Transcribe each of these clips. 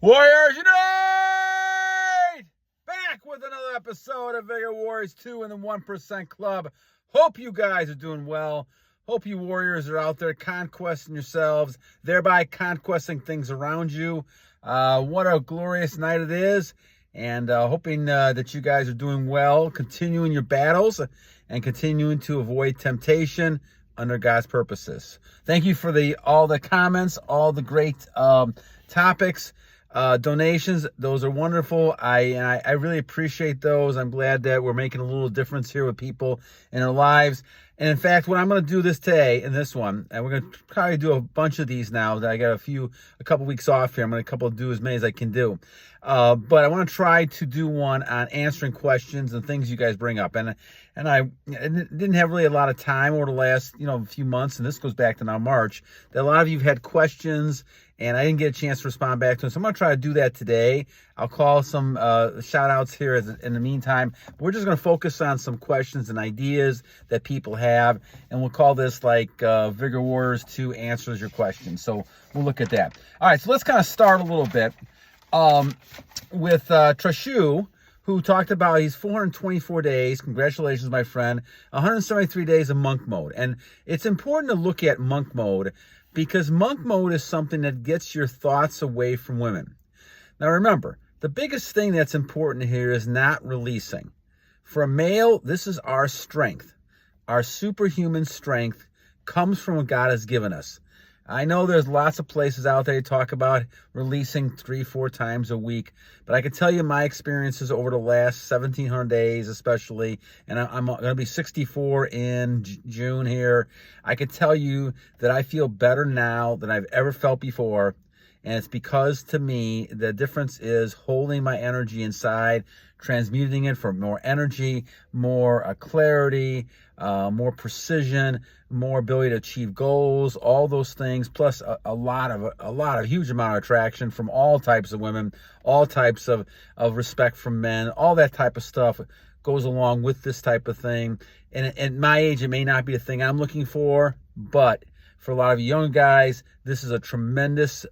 Warriors Unite! Back with another episode of Vigor Warriors 2 in the 1% Club. Hope you guys are doing well. Hope you warriors are out there conquesting yourselves, thereby conquesting things around you. What a glorious night it is. And hoping that you guys are doing well, continuing your battles and continuing to avoid temptation under God's purposes. Thank you for all the comments, all the great topics, donations. Those are wonderful. I really appreciate those. I'm glad that we're making a little difference here with people in their lives. And in fact, what I'm going to do this today in this one, and we're going to probably do a bunch of these now that I got a couple weeks off here. I'm going to do as many as I can do. But I want to try to do one on answering questions and things you guys bring up. And I didn't have really a lot of time over the last, few months, and this goes back to now March, that a lot of you have had questions and I didn't get a chance to respond back to them. So I'm going to try to do that today. I'll call some shout outs here in the meantime. We're just going to focus on some questions and ideas that people have. And we'll call this like Vigor Warriors 2 answers your questions. So we'll look at that. All right, so let's kind of start a little bit with Trashu, who talked about he's 424 days. Congratulations, my friend. 173 days of monk mode. And it's important to look at monk mode because monk mode is something that gets your thoughts away from women. Now remember, the biggest thing that's important here is not releasing. For a male, this is our strength. Our superhuman strength comes from what God has given us. I know there's lots of places out there that talk about releasing 3-4 times a week, but I can tell you my experiences over the last 1,700 days especially, and I'm going to be 64 in June here. I can tell you that I feel better now than I've ever felt before, and it's because to me, the difference is holding my energy inside, transmuting it for more energy, more clarity, more precision, more ability to achieve goals, all those things, plus a huge amount of attraction from all types of women, all types of respect from men, all that type of stuff goes along with this type of thing. And at my age, it may not be the thing I'm looking for, but for a lot of young guys, this is a tremendous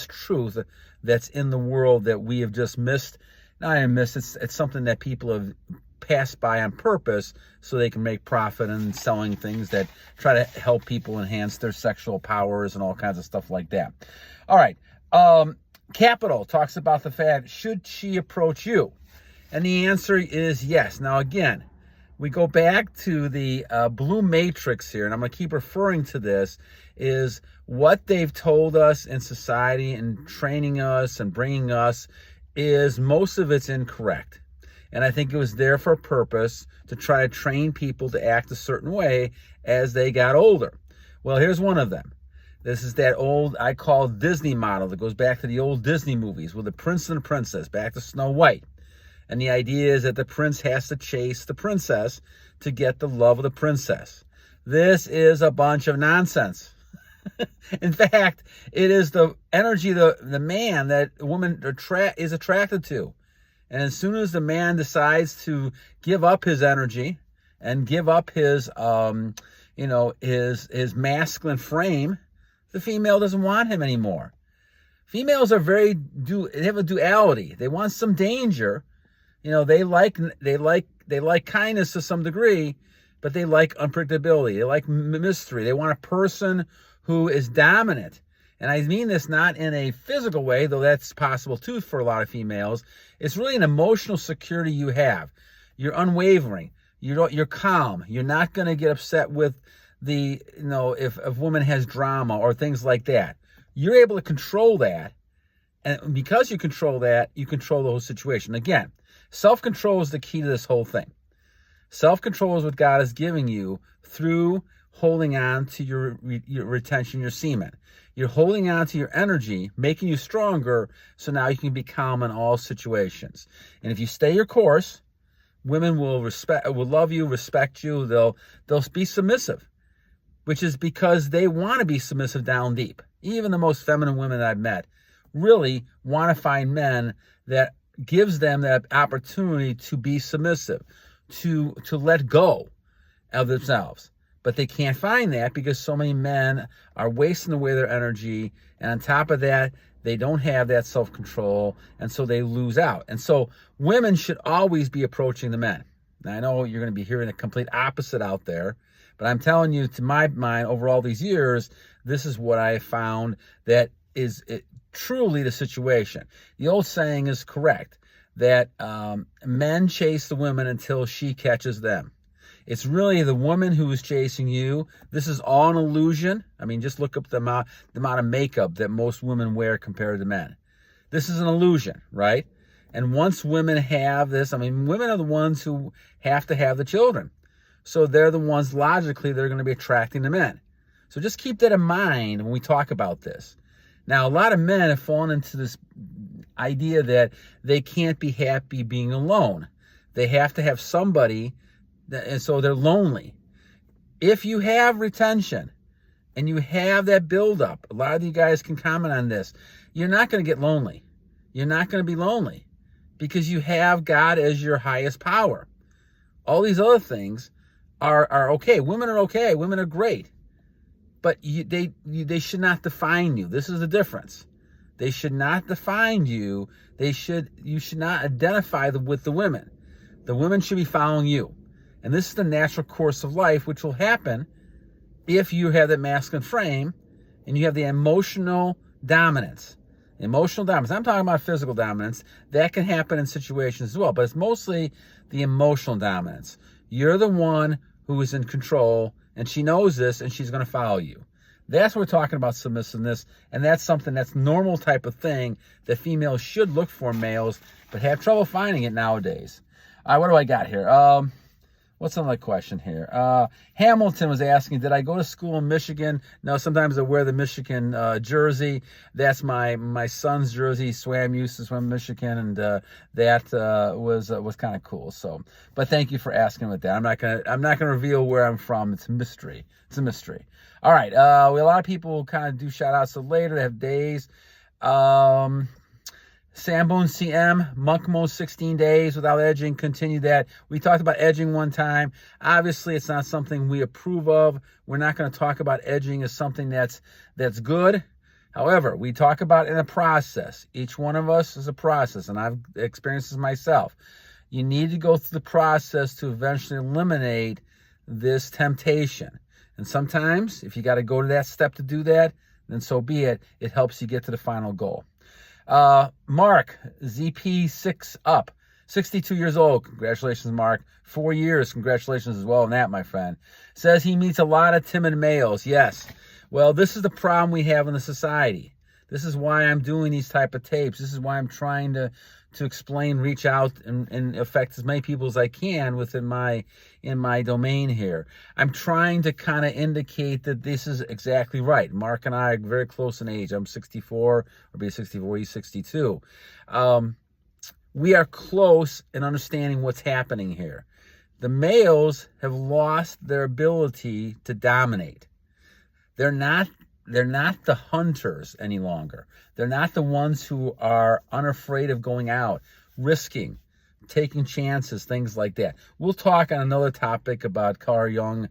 truth that's in the world that we have just missed. Not even missed, it's something that people have passed by on purpose so they can make profit and selling things that try to help people enhance their sexual powers and all kinds of stuff like that. All right. Capital talks about the fact, should she approach you? And the answer is yes. Now, again, we go back to the blue matrix here, and I'm going to keep referring to this, is what they've told us in society and training us and bringing us is most of it's incorrect. And I think it was there for a purpose to try to train people to act a certain way as they got older. Well, here's one of them. This is that old, I call Disney model that goes back to the old Disney movies with the prince and the princess, back to Snow White. And the idea is that the prince has to chase the princess to get the love of the princess. This is a bunch of nonsense. In fact, it is the energy of the man that a woman is attracted to. And as soon as the man decides to give up his energy and give up his masculine frame, the female doesn't want him anymore. Females are they have a duality. They want some danger. They like kindness to some degree, but they like unpredictability. They like mystery. They want a person who is dominant. And I mean this not in a physical way, though that's possible too for a lot of females. It's really an emotional security you have. You're unwavering. You're calm. You're not going to get upset with if a woman has drama or things like that. You're able to control that. And because you control that, you control the whole situation. Again, self-control is the key to this whole thing. Self-control is what God is giving you through holding on to your retention, your semen. You're holding on to your energy, making you stronger, so now you can be calm in all situations. And if you stay your course, women will love you, respect you. They'll be submissive, which is because they want to be submissive down deep. Even the most feminine women I've met really want to find men that gives them that opportunity to be submissive, to let go of themselves. But they can't find that because so many men are wasting away their energy. And on top of that, They don't have that self-control, and so they lose out. And so women should always be approaching the men. Now, I know you're going to be hearing the complete opposite out there, but I'm telling you, to my mind, over all these years, this is what I found that is truly the situation. The old saying is correct, that men chase the women until she catches them. It's really the woman who is chasing you. This is all an illusion. I mean, just look up the amount of makeup that most women wear compared to men. This is an illusion, right? And once women have this, I mean, women are the ones who have to have the children. So they're the ones, logically, that are going to be attracting the men. So just keep that in mind when we talk about this. Now, a lot of men have fallen into this idea that they can't be happy being alone. They have to have somebody, and so they're lonely. If you have retention and you have that buildup, a lot of you guys can comment on this, you're not going to get lonely. You're not going to be lonely because you have God as your highest power. All these other things are okay. Women are okay. Women are great. But they should not define you. This is the difference. They should not define you. You should not identify with the women. The women should be following you. And this is the natural course of life, which will happen if you have that masculine frame and you have the emotional dominance. Emotional dominance. I'm talking about physical dominance. That can happen in situations as well, but it's mostly the emotional dominance. You're the one who is in control, and she knows this, and she's going to follow you. That's what we're talking about, submissiveness, and that's something that's normal type of thing that females should look for in males, but have trouble finding it nowadays. All right, what do I got here? What's another question here? Hamilton was asking, did I go to school in Michigan? No, sometimes I wear the Michigan jersey. That's my son's jersey. He used to swim in Michigan, and that was kind of cool. So, but thank you for asking with that. I'm not gonna reveal where I'm from. It's a mystery. It's a mystery. All right. A lot of people kind of do shout outs so later. They have days. Sambone CM, monk mode 16 days without edging, continue that. We talked about edging one time. Obviously, it's not something we approve of. We're not going to talk about edging as something that's good. However, we talk about it in a process. Each one of us is a process, and I've experienced this myself. You need to go through the process to eventually eliminate this temptation. And sometimes, if you got to go to that step to do that, then so be it. It helps you get to the final goal. Mark, ZP6 up, 62 years old. Congratulations, Mark. 4 years. Congratulations as well on that, my friend. Says he meets a lot of timid males. Yes. Well, this is the problem we have in the society. This is why I'm doing these type of tapes. This is why I'm trying to explain, reach out, and affect as many people as I can within in my domain here. I'm trying to kind of indicate that this is exactly right. Mark and I are very close in age. I'm 64, or be 64, he's 62. We are close in understanding what's happening here. The males have lost their ability to dominate. They're not the hunters any longer. They're not the ones who are unafraid of going out, risking, taking chances, things like that. We'll talk on another topic about Carl Jung,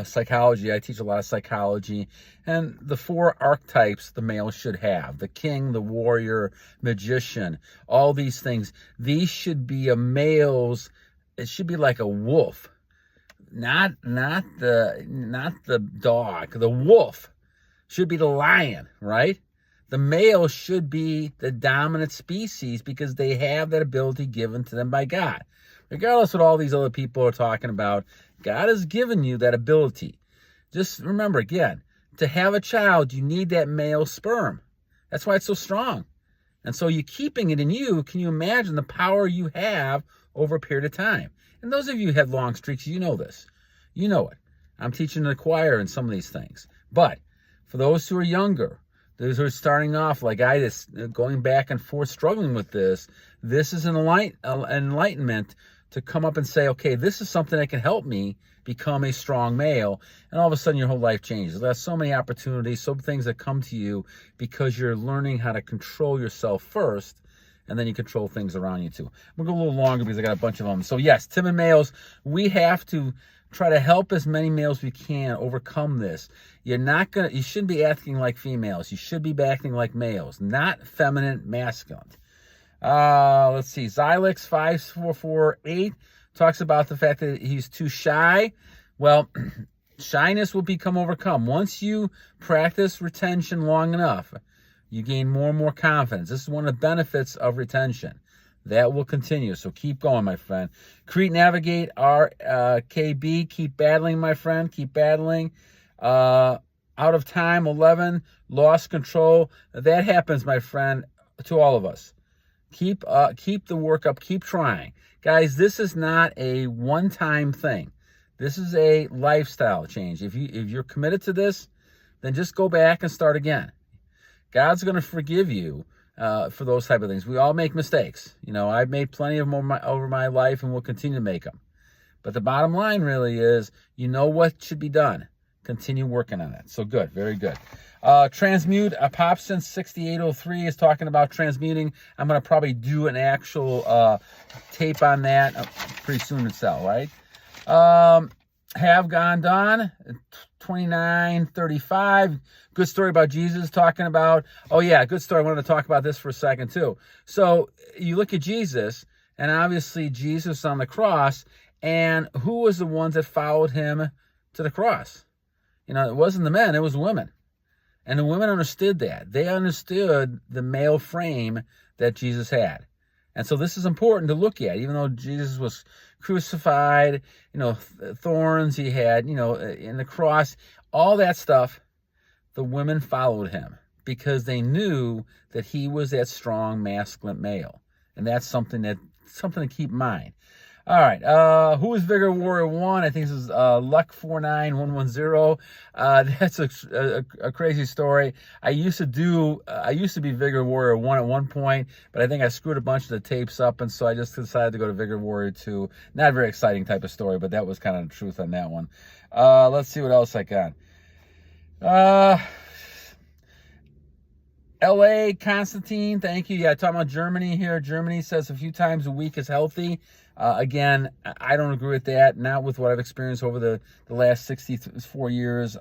psychology. I teach a lot of psychology, and the 4 archetypes the male should have: the king, the warrior, magician, all these things. These should be a male's. It should be like a wolf, not the dog. The wolf should be the lion, right? The male should be the dominant species because they have that ability given to them by God. Regardless of what all these other people are talking about, God has given you that ability. Just remember, again, to have a child, you need that male sperm. That's why it's so strong. And so you keeping it in you, can you imagine the power you have over a period of time? And those of you who have long streaks, you know this. You know it. I'm teaching the choir in some of these things. But for those who are younger, those who are starting off like I just going back and forth struggling with this is an enlightenment to come up and say, okay, this is something that can help me become a strong male. And all of a sudden your whole life changes. There's so many opportunities, so many things that come to you because you're learning how to control yourself first, and then you control things around you too. I'm going to go a little longer because I got a bunch of them. So yes, timid males, we have to try to help as many males as we can overcome this. You shouldn't be acting like females. You should be acting like males, not feminine, masculine. Let's see. Xylix 5448 talks about the fact that he's too shy. Well, shyness will become overcome. Once you practice retention long enough, you gain more and more confidence. This is one of the benefits of retention. That will continue. So keep going, my friend. Crete Navigate, RKB. Keep battling, my friend. Keep battling. Out of time, 11. Lost control. That happens, my friend, to all of us. Keep the work up. Keep trying. Guys, this is not a one-time thing. This is a lifestyle change. If you're committed to this, then just go back and start again. God's going to forgive you for those type of things. We all make mistakes. I've made plenty of them over my life and will continue to make them. But the bottom line really is, what should be done. Continue working on it. So good. Very good. Transmute, Popson 6803 is talking about transmuting. I'm going to probably do an actual tape on that pretty soon itself, right? Have Gone Done, 2935. Good story about Jesus talking about, good story. I wanted to talk about this for a second too. So you look at Jesus, and obviously Jesus on the cross, and who was the ones that followed him to the cross? It wasn't the men, it was the women. And the women understood that. They understood the male frame that Jesus had. And so this is important to look at, even though Jesus was crucified, thorns he had, in the cross, all that stuff, the women followed him because they knew that he was that strong, masculine male. And that's something to keep in mind. All right. Who is Vigor Warrior 1? I think this is Luck49110. That's a crazy story. I used to be Vigor Warrior 1 at one point, but I think I screwed a bunch of the tapes up, and so I just decided to go to Vigor Warrior 2. Not a very exciting type of story, but that was kind of the truth on that one. Let's see what else I got. L.A. Constantine, thank you. Yeah, talking about Germany here. Germany says a few times a week is healthy. Again, I don't agree with that. Not with what I've experienced over the last 64 years.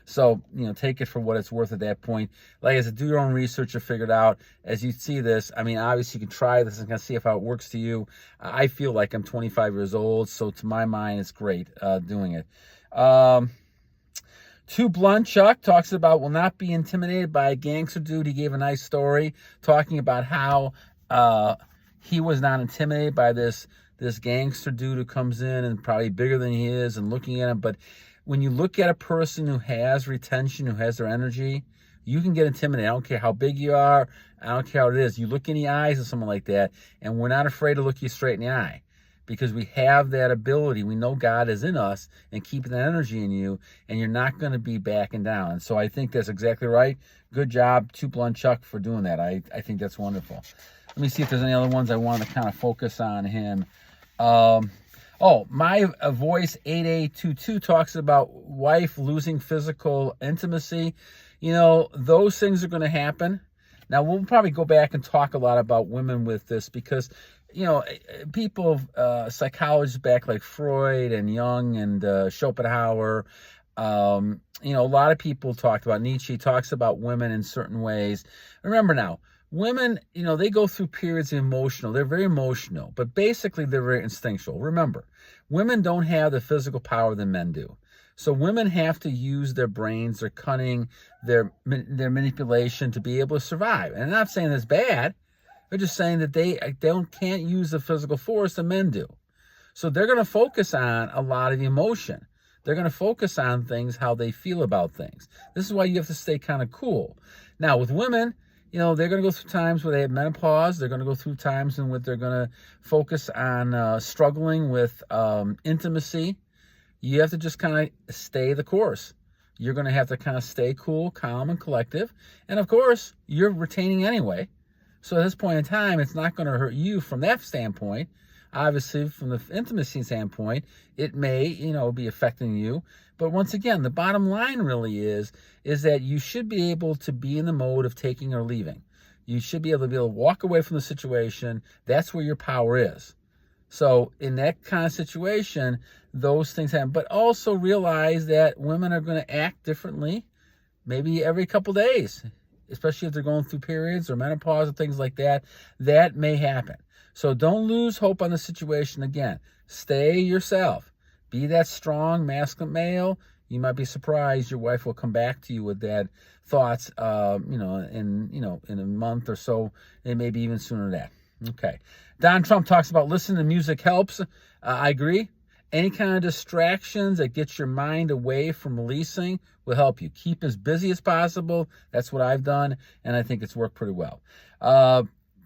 So, take it for what it's worth at that point. Like I said, do your own research to figure it out. As you see this, obviously you can try this and kind of see how it works to you. I feel like I'm 25 years old, so to my mind, it's great doing it. Too Blunt Chuck talks about will not be intimidated by a gangster dude. He gave a nice story talking about how he was not intimidated by this gangster dude who comes in and probably bigger than he is and looking at him. But when you look at a person who has retention, who has their energy, you can get intimidated. I don't care how big you are. I don't care how it is. You look in the eyes of someone like that, and we're not afraid to look you straight in the eye. Because we have that ability. We know God is in us and keeping that energy in you, and you're not going to be backing down. And so I think that's exactly right. Good job, Too Blunt Chuck, for doing that. I think that's wonderful. Let me see if there's any other ones I want to kind of focus on him. My Voice 8822 talks about wife losing physical intimacy. Those things are going to happen. Now, we'll probably go back and talk a lot about women with this because people, psychologists back like Freud and Jung and Schopenhauer, a lot of people talked about, Nietzsche talks about women in certain ways. Remember now, women, they go through periods of they're very emotional, but basically they're very instinctual. Remember, women don't have the physical power that men do. So women have to use their brains, their cunning, their manipulation to be able to survive. And I'm not saying that's bad. They're just saying that they can't use the physical force that men do. So they're going to focus on a lot of emotion. They're going to focus on things, how they feel about things. This is why you have to stay kind of cool. Now, with women, they're going to go through times where they have menopause. They're going to go through times in which they're going to focus on struggling with intimacy. You have to just kind of stay the course. You're going to have to kind of stay cool, calm, and collective. And, of course, you're retaining anyway. So at this point in time, it's not going to hurt you from that standpoint. Obviously, from the intimacy standpoint, it may, be affecting you. But once again, the bottom line really is that you should be able to be in the mode of taking or leaving. You should be able to walk away from the situation. That's where your power is. So in that kind of situation, those things happen. But also realize that women are going to act differently, maybe every couple days, especially if they're going through periods or menopause or things like that. That may happen. So don't lose hope on the situation. Again, stay yourself. Be that strong, masculine male. You might be surprised your wife will come back to you with that thoughts, in a month or so, and maybe even sooner than that. Okay. Don Trump talks about listening to music helps. I agree. Any kind of distractions that get your mind away from releasing will help you. Keep as busy as possible. That's what I've done, and I think it's worked pretty well.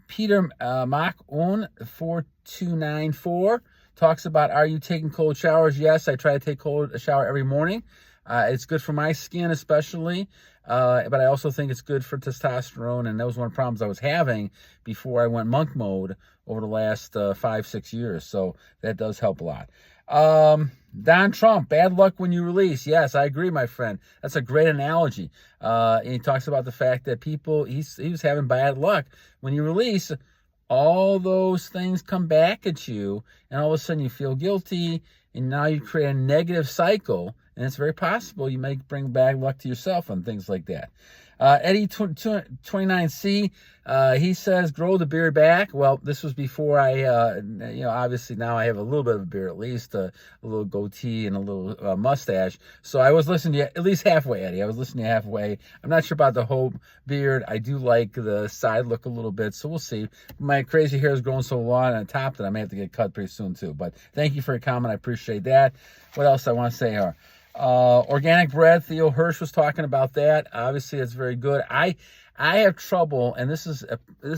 Peter Mach 4294 talks about, are you taking cold showers? Yes, I try to take a shower every morning. It's good for my skin especially, but I also think it's good for testosterone, and that was one of the problems I was having before I went monk mode over the last 5-6 years, so that does help a lot. Don Trump, bad luck when you release. Yes, I agree, my friend. That's a great analogy. And he talks about the fact that he was having bad luck. When you release, all those things come back at you, and all of a sudden you feel guilty, and now you create a negative cycle, and it's very possible you may bring bad luck to yourself and things like that. Eddie 29C, he says, grow the beard back. Well, this was before I, obviously now I have a little bit of a beard, at least a little goatee and a little mustache. So I was listening to you at least halfway, Eddie. I was listening to you halfway. I'm not sure about the whole beard. I do like the side look a little bit, so we'll see. My crazy hair is growing so long on top that I may have to get cut pretty soon too. But thank you for your comment. I appreciate that. What else I want to say here? Organic bread, Theo Hirsch was talking about that. Obviously, it's very good. I have trouble, and this is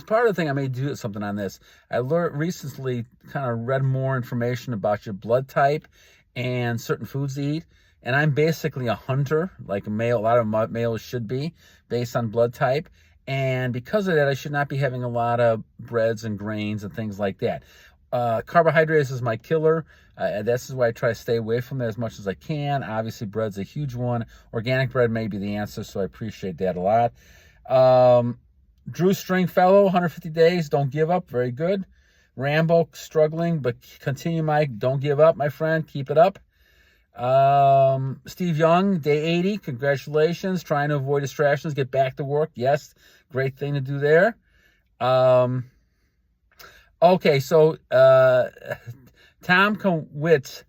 part of the thing. I may do something on this. I recently kind of read more information about your blood type and certain foods to eat. And I'm basically a hunter, like a male. A lot of males should be, based on blood type. And because of that, I should not be having a lot of breads and grains and things like that. Carbohydrates is my killer. This is why I try to stay away from it as much as I can. Obviously, bread's a huge one. Organic bread may be the answer, so I appreciate that a lot. Drew Stringfellow, 150 days. Don't give up. Very good. Rambo, struggling, but continue, Mike. Don't give up, my friend. Keep it up. Steve Young, day 80. Congratulations. Trying to avoid distractions. Get back to work. Yes, great thing to do there. Okay, so Tom Kowitz,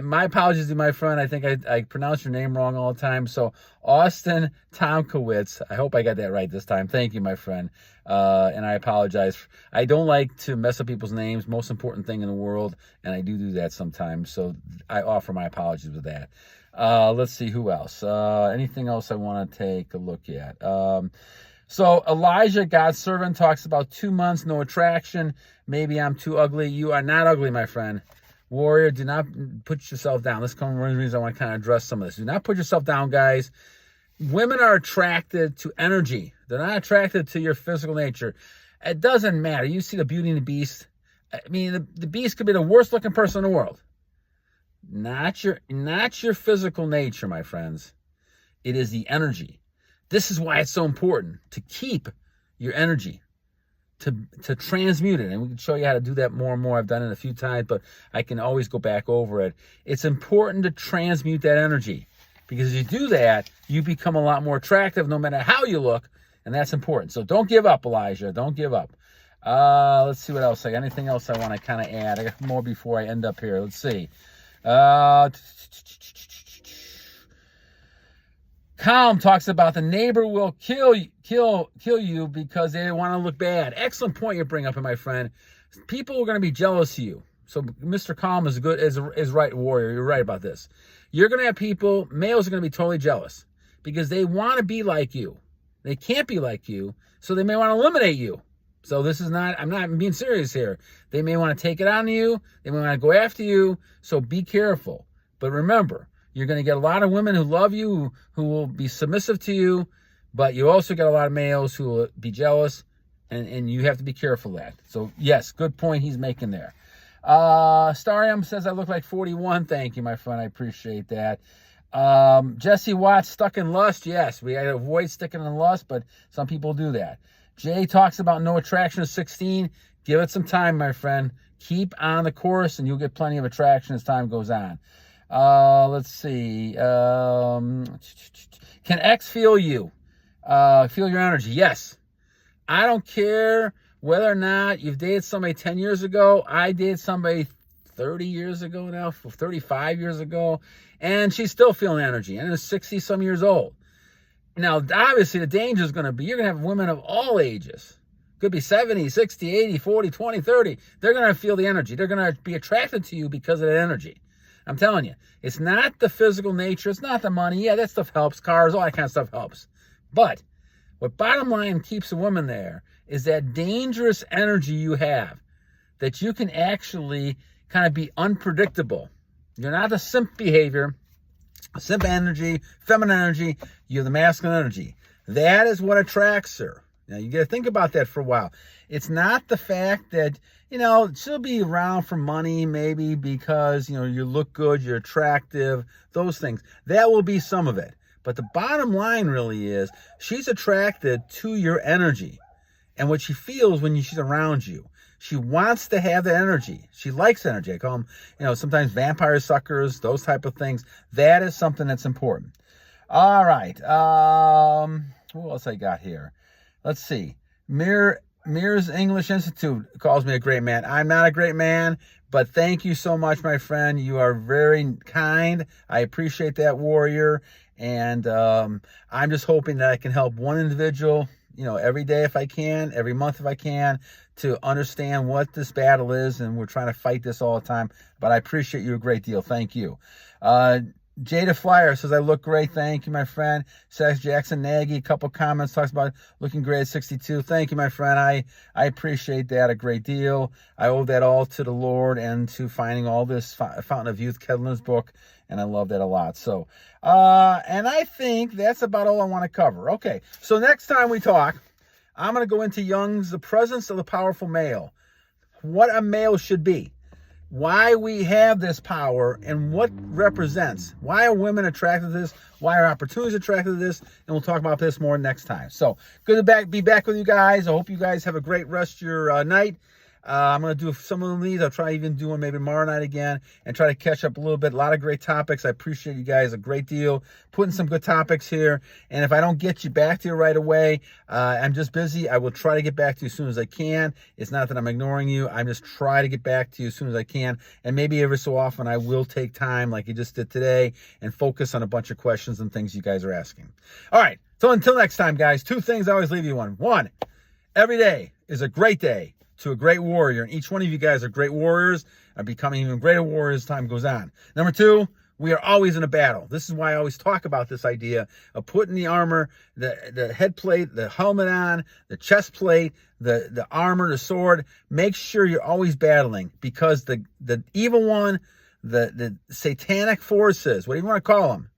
my apologies to my friend. I think I pronounce your name wrong all the time. So Austin Tomkowitz, I hope I got that right this time. Thank you, my friend. And I apologize. I don't like to mess up people's names. Most important thing in the world, and I do that sometimes. So I offer my apologies with that. Let's see who else. Anything else I want to take a look at? So Elijah, God's servant, talks about 2 months, no attraction. Maybe I'm too ugly. You are not ugly, my friend. Warrior, do not put yourself down. This is one of the reasons I want to kind of address some of this. Do not put yourself down, guys. Women are attracted to energy. They're not attracted to your physical nature. It doesn't matter. You see the Beauty and the Beast. I mean, the Beast could be the worst looking person in the world. Not your physical nature, my friends. It is the energy. This is why it's so important to keep your energy, to transmute it. And we can show you how to do that more and more. I've done it a few times, but I can always go back over it. It's important to transmute that energy, because if you do that, you become a lot more attractive no matter how you look, and that's important. So don't give up, Elijah. Don't give up. Let's see what else. Anything else I want to kind of add? I got more before I end up here. Let's see. Calm talks about the neighbor will kill you because they want to look bad. Excellent point you bring up, my friend. People are going to be jealous of you. So Mr. Calm is right, Warrior. You're right about this. You're going to have people, males are going to be totally jealous because they want to be like you. They can't be like you, so they may want to eliminate you. So this is not, I'm not being serious here. They may want to take it on you. They may want to go after you. So be careful. But remember, you're going to get a lot of women who love you, who will be submissive to you, but you also get a lot of males who will be jealous, and you have to be careful of that. So, yes, good point he's making there. Starium says I look like 41. Thank you, my friend. I appreciate that. Jesse Watts, stuck in lust. Yes, we gotta avoid sticking in lust, but some people do that. Jay talks about no attraction at 16. Give it some time, my friend. Keep on the course, and you'll get plenty of attraction as time goes on. Let's see. Can X feel you? Feel your energy? Yes. I don't care whether or not you've dated somebody 10 years ago. I dated somebody 30 years ago now, 35 years ago, and she's still feeling energy, and is 60-some years old. Now, obviously, the danger is going to be you're going to have women of all ages. Could be 70, 60, 80, 40, 20, 30. They're going to feel the energy. They're going to be attracted to you because of that energy. I'm telling you, it's not the physical nature. It's not the money. Yeah, that stuff helps. Cars, all that kind of stuff helps. But what bottom line keeps a woman there is that dangerous energy you have, that you can actually kind of be unpredictable. You're not the simp behavior, simp energy, feminine energy. You're the masculine energy. That is what attracts her. Now, you got to think about that for a while. It's not the fact that, she'll be around for money, maybe because, you look good, you're attractive, those things. That will be some of it. But the bottom line really is she's attracted to your energy and what she feels when she's around you. She wants to have that energy. She likes energy. I call them, sometimes vampire suckers, those type of things. That is something that's important. All right. Who else I got here? Let's see. Mirrors English Institute calls me a great man. I'm not a great man, but thank you so much, my friend. You are very kind. I appreciate that, warrior. And I'm just hoping that I can help one individual, every day if I can, every month if I can, to understand what this battle is. And we're trying to fight this all the time. But I appreciate you a great deal. Thank you. Jada Flyer says, I look great. Thank you, my friend. Sax Jackson Nagy, a couple comments, talks about looking great at 62. Thank you, my friend. I appreciate that a great deal. I owe that all to the Lord and to finding all this Fountain of Youth, Kedler's book, and I love that a lot. So, and I think that's about all I want to cover. Okay, so next time we talk, I'm going to go into Jung's The Presence of the Powerful Male. What a male should be. Why we have this power and what represents. Why are women attracted to this? Why are opportunities attracted to this? And we'll talk about this more next time. So good to be back with you guys. I hope you guys have a great rest of your night. I'm going to do some of these. I'll try even doing maybe tomorrow night again and try to catch up a little bit. A lot of great topics. I appreciate you guys a great deal. Putting some good topics here. And if I don't get you back to you right away, I'm just busy. I will try to get back to you as soon as I can. It's not that I'm ignoring you. I'm just trying to get back to you as soon as I can. And maybe every so often I will take time like you just did today and focus on a bunch of questions and things you guys are asking. All right. So until next time, guys, 2 things I always leave you on. 1, every day is a great day to a great warrior. And each one of you guys are great warriors and becoming even greater warriors as time goes on. Number 2, we are always in a battle. This is why I always talk about this idea of putting the armor, the head plate, the helmet on, the chest plate, the armor, the sword. Make sure you're always battling because the evil one, the satanic forces, what do you want to call them?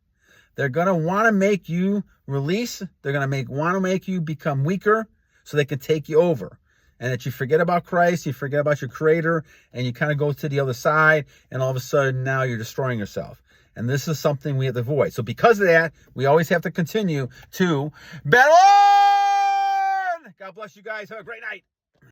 They're going to want to make you release. They're going to want to make you become weaker so they can take you over. And that you forget about Christ, you forget about your Creator, and you kind of go to the other side, and all of a sudden now you're destroying yourself. And this is something we have to avoid. So because of that, we always have to continue to battle on! God bless you guys. Have a great night.